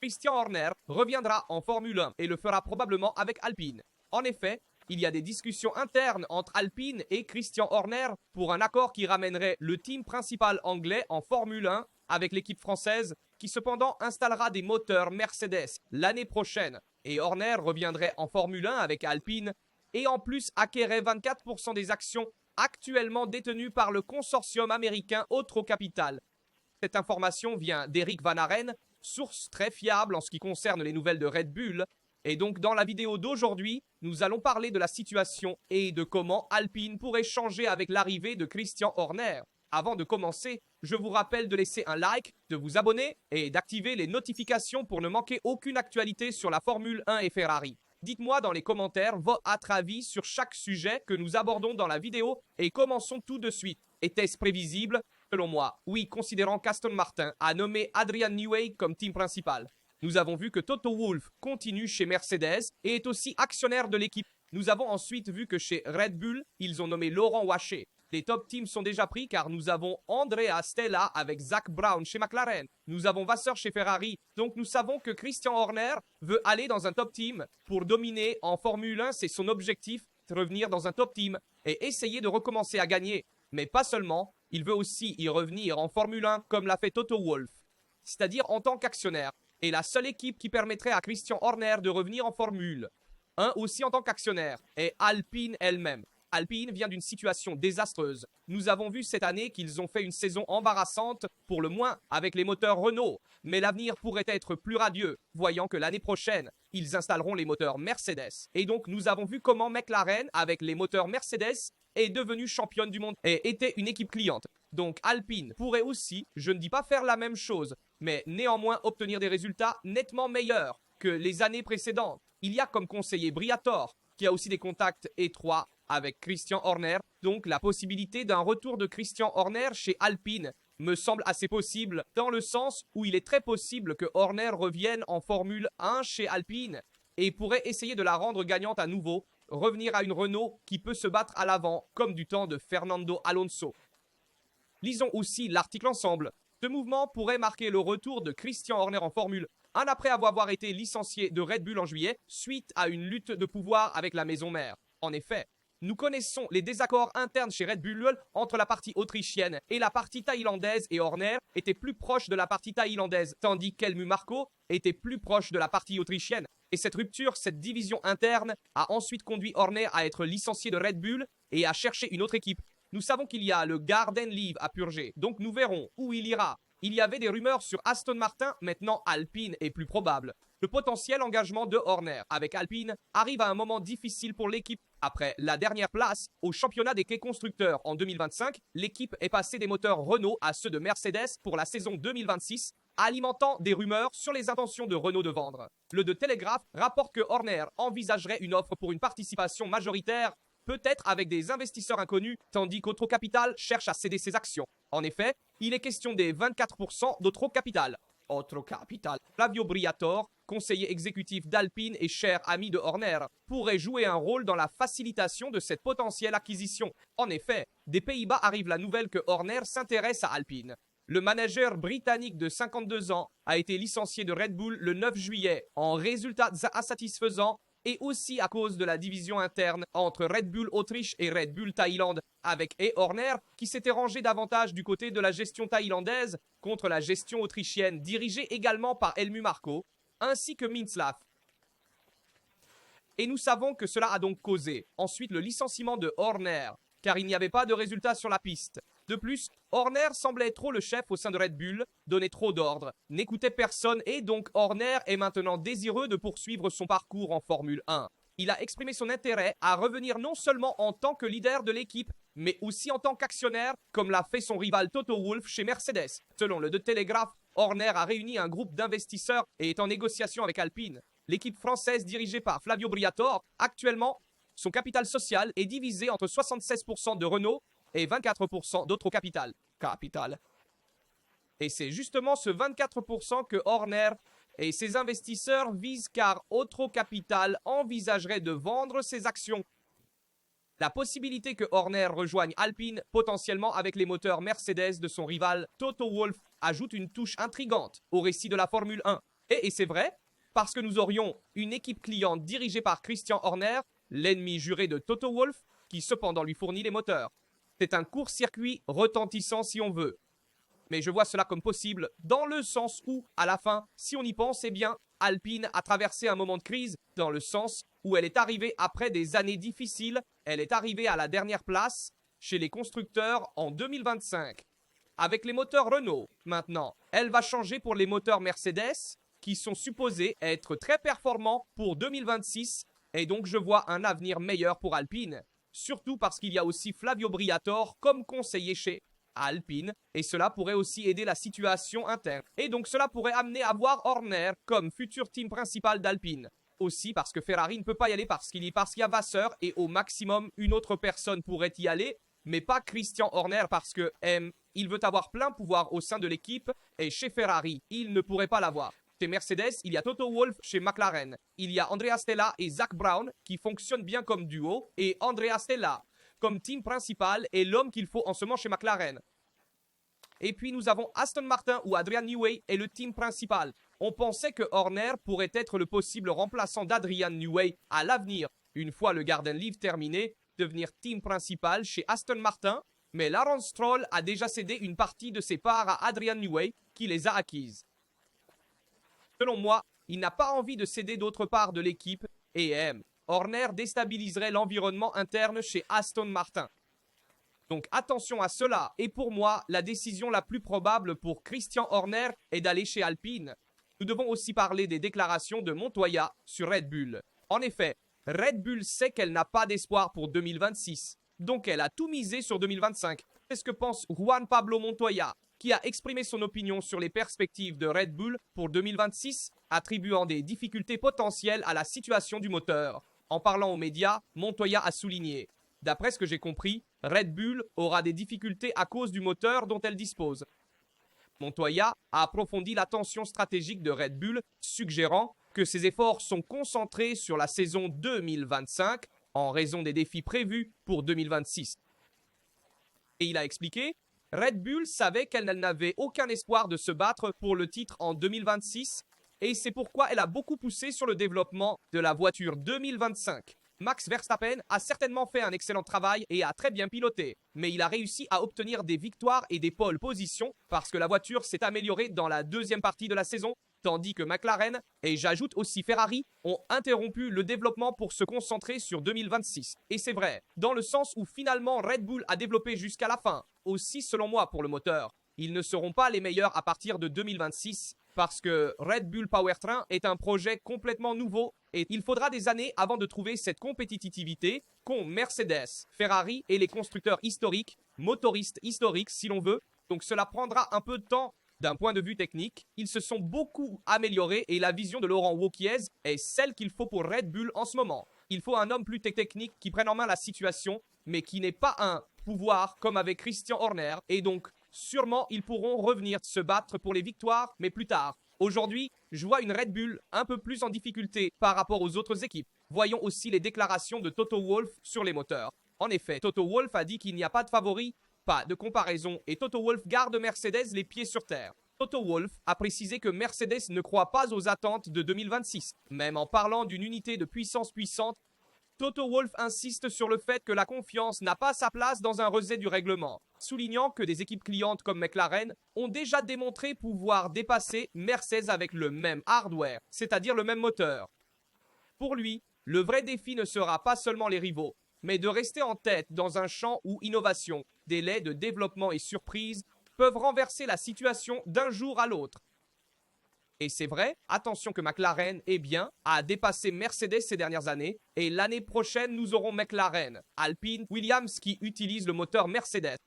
Christian Horner reviendra en Formule 1 et le fera probablement avec Alpine. En effet, il y a des discussions internes entre Alpine et Christian Horner pour un accord qui ramènerait le team principal anglais en Formule 1 avec l'équipe française qui cependant installera des moteurs Mercedes l'année prochaine. Et Horner reviendrait en Formule 1 avec Alpine et en plus acquérait 24% des actions actuellement détenues par le consortium américain Otro Capital. Cette information vient d'Eric Van Haren, source très fiable en ce qui concerne les nouvelles de Red Bull. Et donc dans la vidéo d'aujourd'hui, nous allons parler de la situation et de comment Alpine pourrait changer avec l'arrivée de Christian Horner. Avant de commencer, je vous rappelle de laisser un like, de vous abonner et d'activer les notifications pour ne manquer aucune actualité sur la Formule 1 et Ferrari. Dites-moi dans les commentaires votre avis sur chaque sujet que nous abordons dans la vidéo et commençons tout de suite. Était-ce prévisible? Selon moi, oui, considérant qu'Aston Martin a nommé Adrian Newey comme team principal. Nous avons vu que Toto Wolff continue chez Mercedes et est aussi actionnaire de l'équipe. Nous avons ensuite vu que chez Red Bull, ils ont nommé Laurent Waché. Les top teams sont déjà pris car nous avons Andrea Stella avec Zak Brown chez McLaren. Nous avons Vasseur chez Ferrari. Donc nous savons que Christian Horner veut aller dans un top team pour dominer en Formule 1. C'est son objectif, revenir dans un top team et essayer de recommencer à gagner. Mais pas seulement, il veut aussi y revenir en Formule 1 comme l'a fait Toto Wolff, c'est-à-dire en tant qu'actionnaire. Et la seule équipe qui permettrait à Christian Horner de revenir en Formule 1 aussi en tant qu'actionnaire est Alpine elle-même. Alpine vient d'une situation désastreuse. Nous avons vu cette année qu'ils ont fait une saison embarrassante, pour le moins avec les moteurs Renault. Mais l'avenir pourrait être plus radieux, voyant que l'année prochaine, ils installeront les moteurs Mercedes. Et donc nous avons vu comment McLaren, avec les moteurs Mercedes, est devenue championne du monde et était une équipe cliente. Donc Alpine pourrait aussi, je ne dis pas faire la même chose, mais néanmoins obtenir des résultats nettement meilleurs que les années précédentes. Il y a comme conseiller Briatore, qui a aussi des contacts étroits avec Christian Horner. Donc la possibilité d'un retour de Christian Horner chez Alpine me semble assez possible, dans le sens où il est très possible que Horner revienne en Formule 1 chez Alpine et pourrait essayer de la rendre gagnante à nouveau, revenir à une Renault qui peut se battre à l'avant, comme du temps de Fernando Alonso. Lisons aussi l'article ensemble. Ce mouvement pourrait marquer le retour de Christian Horner en Formule 1 après avoir été licencié de Red Bull en juillet suite à une lutte de pouvoir avec la maison mère. En effet, nous connaissons les désaccords internes chez Red Bull entre la partie autrichienne et la partie thaïlandaise et Horner était plus proche de la partie thaïlandaise tandis qu'Helmut Marko était plus proche de la partie autrichienne. Et cette rupture, cette division interne a ensuite conduit Horner à être licencié de Red Bull et à chercher une autre équipe. Nous savons qu'il y a le Garden Leave à purger, donc nous verrons où il ira. Il y avait des rumeurs sur Aston Martin, maintenant Alpine est plus probable. Le potentiel engagement de Horner avec Alpine arrive à un moment difficile pour l'équipe. Après la dernière place au championnat des quais constructeurs en 2025, l'équipe est passée des moteurs Renault à ceux de Mercedes pour la saison 2026, alimentant des rumeurs sur les intentions de Renault de vendre. Le The Telegraph rapporte que Horner envisagerait une offre pour une participation majoritaire, peut-être avec des investisseurs inconnus, tandis qu'Otro Capital cherche à céder ses actions. En effet, il est question des 24% d'Otro Capital. Otro Capital. Flavio Briatore, conseiller exécutif d'Alpine et cher ami de Horner, pourrait jouer un rôle dans la facilitation de cette potentielle acquisition. En effet, des Pays-Bas arrive la nouvelle que Horner s'intéresse à Alpine. Le manager britannique de 52 ans a été licencié de Red Bull le 9 juillet en résultats insatisfaisants et aussi à cause de la division interne entre Red Bull Autriche et Red Bull Thaïlande, avec Horner qui s'était rangé davantage du côté de la gestion thaïlandaise contre la gestion autrichienne, dirigée également par Helmut Marko, ainsi que Mintzlaff. Et nous savons que cela a donc causé ensuite le licenciement de Horner, car il n'y avait pas de résultats sur la piste. De plus, Horner semblait trop le chef au sein de Red Bull, donnait trop d'ordres, n'écoutait personne et donc Horner est maintenant désireux de poursuivre son parcours en Formule 1. Il a exprimé son intérêt à revenir non seulement en tant que leader de l'équipe, mais aussi en tant qu'actionnaire, comme l'a fait son rival Toto Wolff chez Mercedes. Selon le The Telegraph, Horner a réuni un groupe d'investisseurs et est en négociation avec Alpine. L'équipe française dirigée par Flavio Briatore, actuellement, son capital social est divisé entre 76% de Renault et 24% d'Otro Capital. Et c'est justement ce 24% que Horner et ses investisseurs visent car Otro Capital envisagerait de vendre ses actions. La possibilité que Horner rejoigne Alpine, potentiellement avec les moteurs Mercedes de son rival Toto Wolff, ajoute une touche intrigante au récit de la Formule 1. Et c'est vrai, parce que nous aurions une équipe cliente dirigée par Christian Horner, l'ennemi juré de Toto Wolff, qui cependant lui fournit les moteurs. C'est un court-circuit retentissant si on veut. Mais je vois cela comme possible dans le sens où, à la fin, si on y pense, eh bien, Alpine a traversé un moment de crise dans le sens où elle est arrivée après des années difficiles, elle est arrivée à la dernière place chez les constructeurs en 2025. Avec les moteurs Renault, maintenant, elle va changer pour les moteurs Mercedes qui sont supposés être très performants pour 2026 et donc je vois un avenir meilleur pour Alpine. Surtout parce qu'il y a aussi Flavio Briatore comme conseiller chez Alpine et cela pourrait aussi aider la situation interne. Et donc cela pourrait amener à voir Horner comme futur team principal d'Alpine. Aussi parce que Ferrari ne peut pas y aller parce qu'il y a Vasseur et au maximum une autre personne pourrait y aller, mais pas Christian Horner parce que il veut avoir plein pouvoir au sein de l'équipe et chez Ferrari, il ne pourrait pas l'avoir. Chez Mercedes, il y a Toto Wolff chez McLaren. Il y a Andrea Stella et Zak Brown qui fonctionnent bien comme duo et Andrea Stella comme team principal est l'homme qu'il faut en ce moment chez McLaren. Et puis nous avons Aston Martin où Adrian Newey est le team principal. On pensait que Horner pourrait être le possible remplaçant d'Adrian Newey à l'avenir, une fois le Garden Leave terminé, devenir team principal chez Aston Martin, mais Lawrence Stroll a déjà cédé une partie de ses parts à Adrian Newey qui les a acquises. Selon moi, il n'a pas envie de céder d'autres parts de l'équipe et Horner déstabiliserait l'environnement interne chez Aston Martin. Donc attention à cela. Et pour moi, la décision la plus probable pour Christian Horner est d'aller chez Alpine. Nous devons aussi parler des déclarations de Montoya sur Red Bull. En effet, Red Bull sait qu'elle n'a pas d'espoir pour 2026. Donc elle a tout misé sur 2025. C'est ce que pense Juan Pablo Montoya, qui a exprimé son opinion sur les perspectives de Red Bull pour 2026, attribuant des difficultés potentielles à la situation du moteur. En parlant aux médias, Montoya a souligné « D'après ce que j'ai compris, Red Bull aura des difficultés à cause du moteur dont elle dispose. » Montoya a approfondi la tension stratégique de Red Bull, suggérant que ses efforts sont concentrés sur la saison 2025 en raison des défis prévus pour 2026. Et il a expliqué « Red Bull savait qu'elle n'avait aucun espoir de se battre pour le titre en 2026 et c'est pourquoi elle a beaucoup poussé sur le développement de la voiture 2025. Max Verstappen a certainement fait un excellent travail et a très bien piloté, mais il a réussi à obtenir des victoires et des pole positions parce que la voiture s'est améliorée dans la deuxième partie de la saison, tandis que McLaren, et j'ajoute aussi Ferrari, ont interrompu le développement pour se concentrer sur 2026. Et c'est vrai, dans le sens où finalement Red Bull a développé jusqu'à la fin, aussi selon moi pour le moteur. Ils ne seront pas les meilleurs à partir de 2026 parce que Red Bull Powertrain est un projet complètement nouveau et il faudra des années avant de trouver cette compétitivité qu'ont Mercedes, Ferrari et les constructeurs historiques, motoristes historiques si l'on veut. Donc cela prendra un peu de temps d'un point de vue technique. Ils se sont beaucoup améliorés et la vision de Laurent Wauquiez est celle qu'il faut pour Red Bull en ce moment. Il faut un homme plus technique qui prenne en main la situation mais qui n'est pas un pouvoir comme avec Christian Horner et donc sûrement, ils pourront revenir se battre pour les victoires, mais plus tard. Aujourd'hui, je vois une Red Bull un peu plus en difficulté par rapport aux autres équipes. Voyons aussi les déclarations de Toto Wolff sur les moteurs. En effet, Toto Wolff a dit qu'il n'y a pas de favori, pas de comparaison, et Toto Wolff garde Mercedes les pieds sur terre. Toto Wolff a précisé que Mercedes ne croit pas aux attentes de 2026. Même en parlant d'une unité de puissance puissante, Toto Wolff insiste sur le fait que la confiance n'a pas sa place dans un rejet du règlement, soulignant que des équipes clientes comme McLaren ont déjà démontré pouvoir dépasser Mercedes avec le même hardware, c'est-à-dire le même moteur. Pour lui, le vrai défi ne sera pas seulement les rivaux, mais de rester en tête dans un champ où innovation, délai de développement et surprise peuvent renverser la situation d'un jour à l'autre. Et c'est vrai, attention que McLaren, a dépassé Mercedes ces dernières années. Et l'année prochaine, nous aurons McLaren, Alpine, Williams qui utilisent le moteur Mercedes.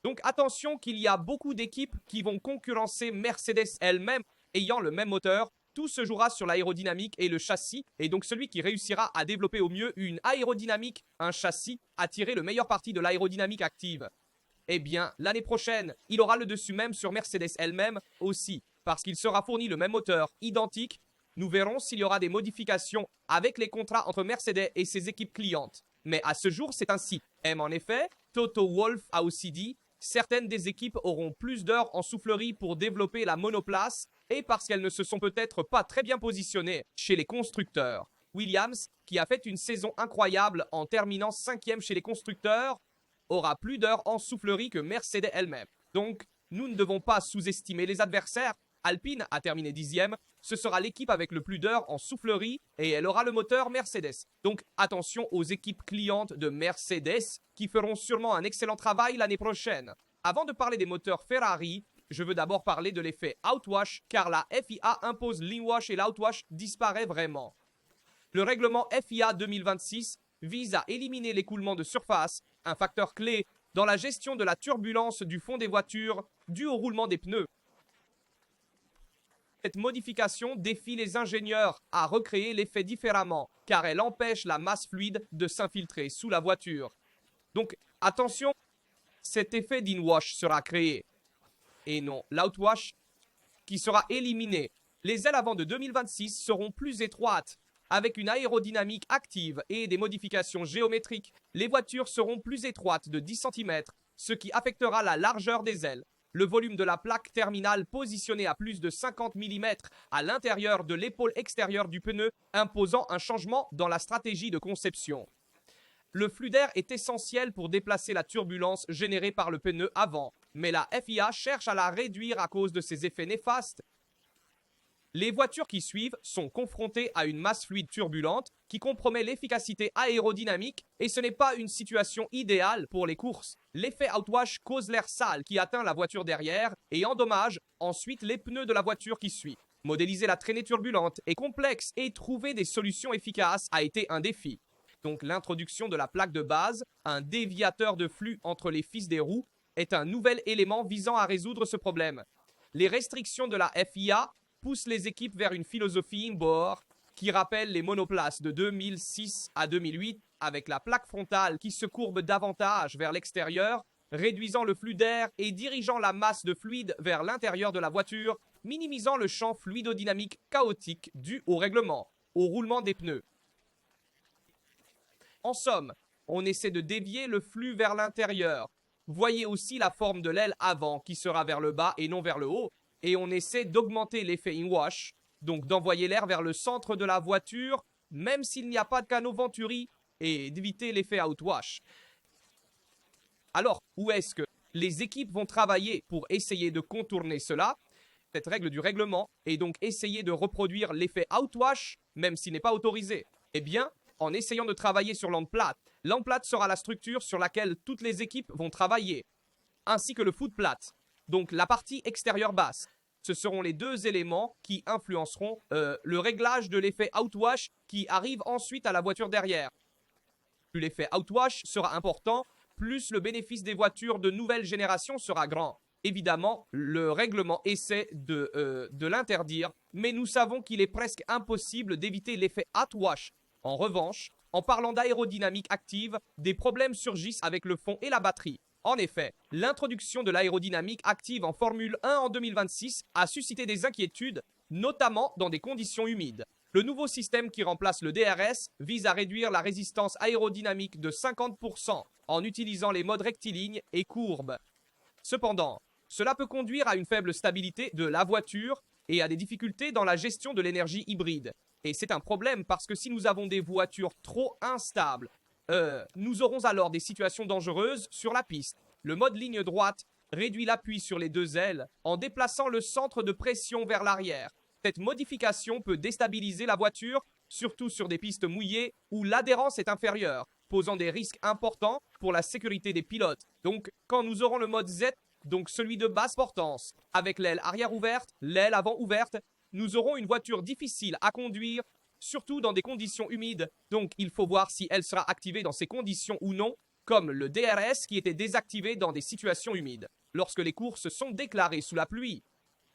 Donc attention qu'il y a beaucoup d'équipes qui vont concurrencer Mercedes elle-même ayant le même moteur. Tout se jouera sur l'aérodynamique et le châssis. Et donc celui qui réussira à développer au mieux une aérodynamique, un châssis, à tirer le meilleur parti de l'aérodynamique active. L'année prochaine, il aura le dessus même sur Mercedes elle-même aussi. Parce qu'il sera fourni le même moteur identique, nous verrons s'il y aura des modifications avec les contrats entre Mercedes et ses équipes clientes. Mais à ce jour, c'est ainsi. En effet, Toto Wolff a aussi dit « Certaines des équipes auront plus d'heures en soufflerie pour développer la monoplace et parce qu'elles ne se sont peut-être pas très bien positionnées chez les constructeurs. Williams, qui a fait une saison incroyable en terminant 5e chez les constructeurs, aura plus d'heures en soufflerie que Mercedes elle-même. Donc, nous ne devons pas sous-estimer les adversaires. Alpine a terminé 10e, ce sera l'équipe avec le plus d'heures en soufflerie et elle aura le moteur Mercedes. Donc attention aux équipes clientes de Mercedes qui feront sûrement un excellent travail l'année prochaine. Avant de parler des moteurs Ferrari, je veux d'abord parler de l'effet outwash car la FIA impose l'inwash et l'outwash disparaît vraiment. Le règlement FIA 2026 vise à éliminer l'écoulement de surface, un facteur clé dans la gestion de la turbulence du fond des voitures due au roulement des pneus. Cette modification défie les ingénieurs à recréer l'effet différemment, car elle empêche la masse fluide de s'infiltrer sous la voiture. Donc attention, cet effet d'inwash sera créé, et non l'outwash qui sera éliminé. Les ailes avant de 2026 seront plus étroites, avec une aérodynamique active et des modifications géométriques. Les voitures seront plus étroites de 10 cm, ce qui affectera la largeur des ailes. Le volume de la plaque terminale positionnée à plus de 50 mm à l'intérieur de l'épaule extérieure du pneu, imposant un changement dans la stratégie de conception. Le flux d'air est essentiel pour déplacer la turbulence générée par le pneu avant, mais la FIA cherche à la réduire à cause de ses effets néfastes. Les voitures qui suivent sont confrontées à une masse fluide turbulente qui compromet l'efficacité aérodynamique et ce n'est pas une situation idéale pour les courses. L'effet outwash cause l'air sale qui atteint la voiture derrière et endommage ensuite les pneus de la voiture qui suit. Modéliser la traînée turbulente est complexe et trouver des solutions efficaces a été un défi. Donc l'introduction de la plaque de base, un déviateur de flux entre les fils des roues, est un nouvel élément visant à résoudre ce problème. Les restrictions de la FIA poussent les équipes vers une philosophie inboard qui rappelle les monoplaces de 2006 à 2008 avec la plaque frontale qui se courbe davantage vers l'extérieur, réduisant le flux d'air et dirigeant la masse de fluide vers l'intérieur de la voiture, minimisant le champ fluidodynamique chaotique dû au règlement, au roulement des pneus. En somme, on essaie de dévier le flux vers l'intérieur. Voyez aussi la forme de l'aile avant qui sera vers le bas et non vers le haut. Et on essaie d'augmenter l'effet inwash, donc d'envoyer l'air vers le centre de la voiture, même s'il n'y a pas de canaux Venturi, et d'éviter l'effet outwash. Alors, où est-ce que les équipes vont travailler pour essayer de contourner cela, cette règle du règlement, et donc essayer de reproduire l'effet outwash, même s'il n'est pas autorisé? Eh bien, en essayant de travailler sur l'endplate. L'endplate sera la structure sur laquelle toutes les équipes vont travailler, ainsi que le footplate, donc la partie extérieure basse. Ce seront les deux éléments qui influenceront le réglage de l'effet outwash qui arrive ensuite à la voiture derrière. Plus l'effet outwash sera important, plus le bénéfice des voitures de nouvelle génération sera grand. Évidemment, le règlement essaie de l'interdire, mais nous savons qu'il est presque impossible d'éviter l'effet outwash. En revanche, en parlant d'aérodynamique active, des problèmes surgissent avec le fond et la batterie. En effet, l'introduction de l'aérodynamique active en Formule 1 en 2026 a suscité des inquiétudes, notamment dans des conditions humides. Le nouveau système qui remplace le DRS vise à réduire la résistance aérodynamique de 50% en utilisant les modes rectilignes et courbes. Cependant, cela peut conduire à une faible stabilité de la voiture et à des difficultés dans la gestion de l'énergie hybride. Et c'est un problème parce que si nous avons des voitures trop instables, nous aurons alors des situations dangereuses sur la piste. Le mode ligne droite réduit l'appui sur les deux ailes en déplaçant le centre de pression vers l'arrière. Cette modification peut déstabiliser la voiture, surtout sur des pistes mouillées où l'adhérence est inférieure, posant des risques importants pour la sécurité des pilotes. Donc, quand nous aurons le mode Z, donc celui de basse portance, avec l'aile arrière ouverte, l'aile avant ouverte, nous aurons une voiture difficile à conduire, surtout dans des conditions humides. Donc, il faut voir si elle sera activée dans ces conditions ou non, comme le DRS qui était désactivé dans des situations humides. Lorsque les courses sont déclarées sous la pluie,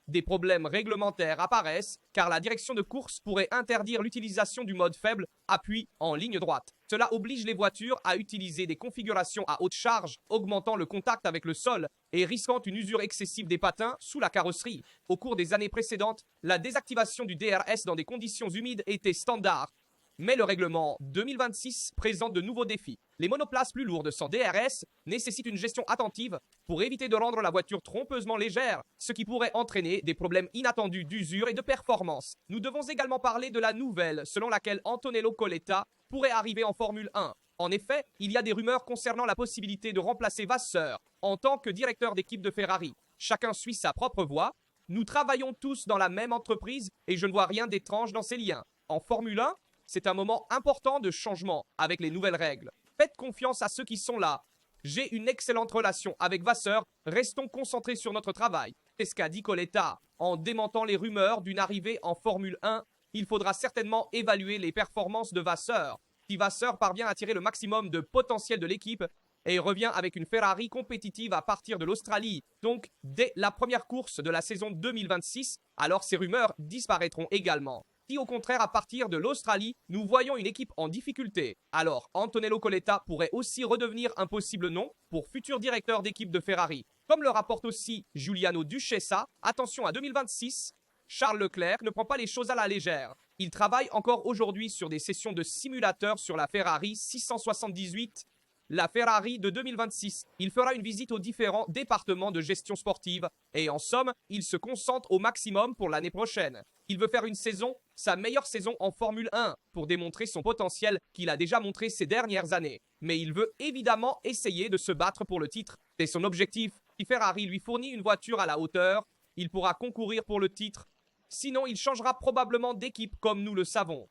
des problèmes réglementaires apparaissent car la direction de course pourrait interdire l'utilisation du mode faible appui en ligne droite. Cela oblige les voitures à utiliser des configurations à haute charge, augmentant le contact avec le sol et risquant une usure excessive des patins sous la carrosserie. Au cours des années précédentes, la désactivation du DRS dans des conditions humides était standard. Mais le règlement 2026 présente de nouveaux défis. Les monoplaces plus lourdes sans DRS nécessitent une gestion attentive pour éviter de rendre la voiture trompeusement légère, ce qui pourrait entraîner des problèmes inattendus d'usure et de performance. Nous devons également parler de la nouvelle selon laquelle Antonello Coletta pourrait arriver en Formule 1. En effet, il y a des rumeurs concernant la possibilité de remplacer Vasseur en tant que directeur d'équipe de Ferrari. Chacun suit sa propre voie. Nous travaillons tous dans la même entreprise et je ne vois rien d'étrange dans ces liens. En Formule 1, c'est un moment important de changement avec les nouvelles règles. Faites confiance à ceux qui sont là. J'ai une excellente relation avec Vasseur. Restons concentrés sur notre travail. C'est ce qu'a dit Coletta. En démentant les rumeurs d'une arrivée en Formule 1, il faudra certainement évaluer les performances de Vasseur. Si Vasseur parvient à tirer le maximum de potentiel de l'équipe et revient avec une Ferrari compétitive à partir de l'Australie, donc dès la première course de la saison 2026, alors ces rumeurs disparaîtront également. Si au contraire à partir de l'Australie, nous voyons une équipe en difficulté, alors Antonello Coletta pourrait aussi redevenir un possible nom pour futur directeur d'équipe de Ferrari. Comme le rapporte aussi Giuliano Duchessa, attention à 2026, Charles Leclerc ne prend pas les choses à la légère. Il travaille encore aujourd'hui sur des sessions de simulateurs sur la Ferrari 678, la Ferrari de 2026. Il fera une visite aux différents départements de gestion sportive et en somme, il se concentre au maximum pour l'année prochaine. Il veut faire une saison, sa meilleure saison en Formule 1 pour démontrer son potentiel qu'il a déjà montré ces dernières années. Mais il veut évidemment essayer de se battre pour le titre. C'est son objectif. Si Ferrari lui fournit une voiture à la hauteur, il pourra concourir pour le titre. Sinon, il changera probablement d'équipe comme nous le savons.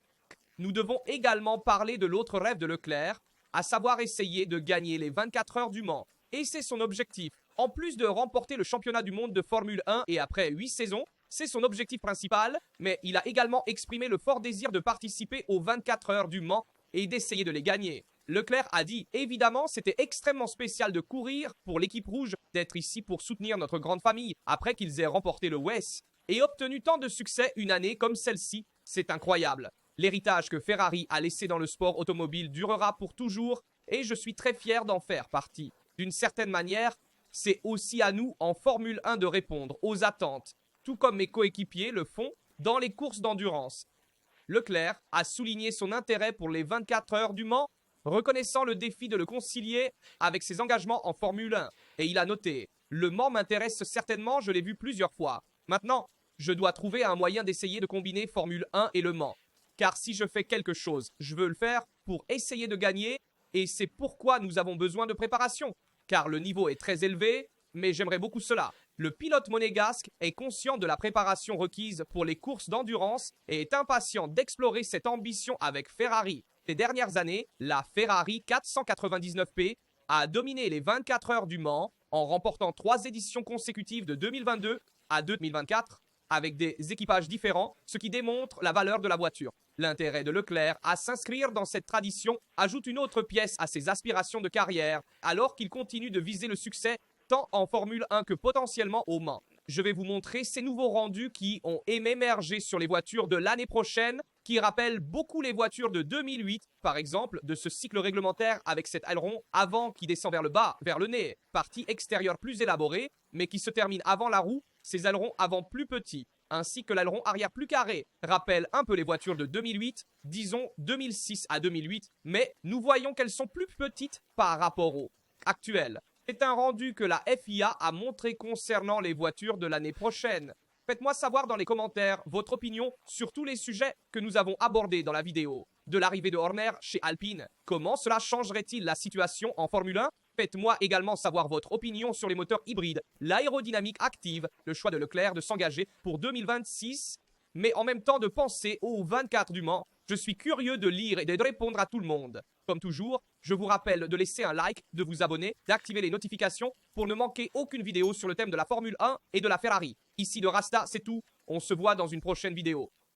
Nous devons également parler de l'autre rêve de Leclerc, à savoir essayer de gagner les 24 heures du Mans. Et c'est son objectif. En plus de remporter le championnat du monde de Formule 1 et après 8 saisons, c'est son objectif principal, mais il a également exprimé le fort désir de participer aux 24 heures du Mans et d'essayer de les gagner. Leclerc a dit « Évidemment, c'était extrêmement spécial de courir pour l'équipe rouge, d'être ici pour soutenir notre grande famille après qu'ils aient remporté le WEC et obtenu tant de succès une année comme celle-ci. C'est incroyable. L'héritage que Ferrari a laissé dans le sport automobile durera pour toujours et je suis très fier d'en faire partie. D'une certaine manière, c'est aussi à nous en Formule 1 de répondre aux attentes, tout comme mes coéquipiers le font dans les courses d'endurance. » Leclerc a souligné son intérêt pour les 24 heures du Mans, reconnaissant le défi de le concilier avec ses engagements en Formule 1. Et il a noté « Le Mans m'intéresse certainement, je l'ai vu plusieurs fois. Maintenant, je dois trouver un moyen d'essayer de combiner Formule 1 et le Mans. Car si je fais quelque chose, je veux le faire pour essayer de gagner et c'est pourquoi nous avons besoin de préparation. Car le niveau est très élevé, mais j'aimerais beaucoup cela. Le pilote monégasque est conscient de la préparation requise pour les courses d'endurance et est impatient d'explorer cette ambition avec Ferrari. Ces dernières années, la Ferrari 499P a dominé les 24 heures du Mans en remportant 3 éditions consécutives de 2022 à 2024 avec des équipages différents, ce qui démontre la valeur de la voiture. L'intérêt de Leclerc à s'inscrire dans cette tradition ajoute une autre pièce à ses aspirations de carrière, alors qu'il continue de viser le succès tant en Formule 1 que potentiellement au Mans. Je vais vous montrer ces nouveaux rendus qui ont émergé sur les voitures de l'année prochaine, qui rappellent beaucoup les voitures de 2008, par exemple, de ce cycle réglementaire avec cet aileron avant qui descend vers le bas, vers le nez, partie extérieure plus élaborée, mais qui se termine avant la roue, ces ailerons avant plus petits, ainsi que l'aileron arrière plus carré, rappellent un peu les voitures de 2008, disons 2006 à 2008, mais nous voyons qu'elles sont plus petites par rapport aux actuelles. C'est un rendu que la FIA a montré concernant les voitures de l'année prochaine. Faites-moi savoir dans les commentaires votre opinion sur tous les sujets que nous avons abordés dans la vidéo. De l'arrivée de Horner chez Alpine, comment cela changerait-il la situation en Formule 1? Faites-moi également savoir votre opinion sur les moteurs hybrides, l'aérodynamique active, le choix de Leclerc de s'engager pour 2026, mais en même temps de penser aux 24 du Mans. Je suis curieux de lire et de répondre à tout le monde. Comme toujours, je vous rappelle de laisser un like, de vous abonner, d'activer les notifications pour ne manquer aucune vidéo sur le thème de la Formule 1 et de la Ferrari. Ici de Rasta, c'est tout. On se voit dans une prochaine vidéo.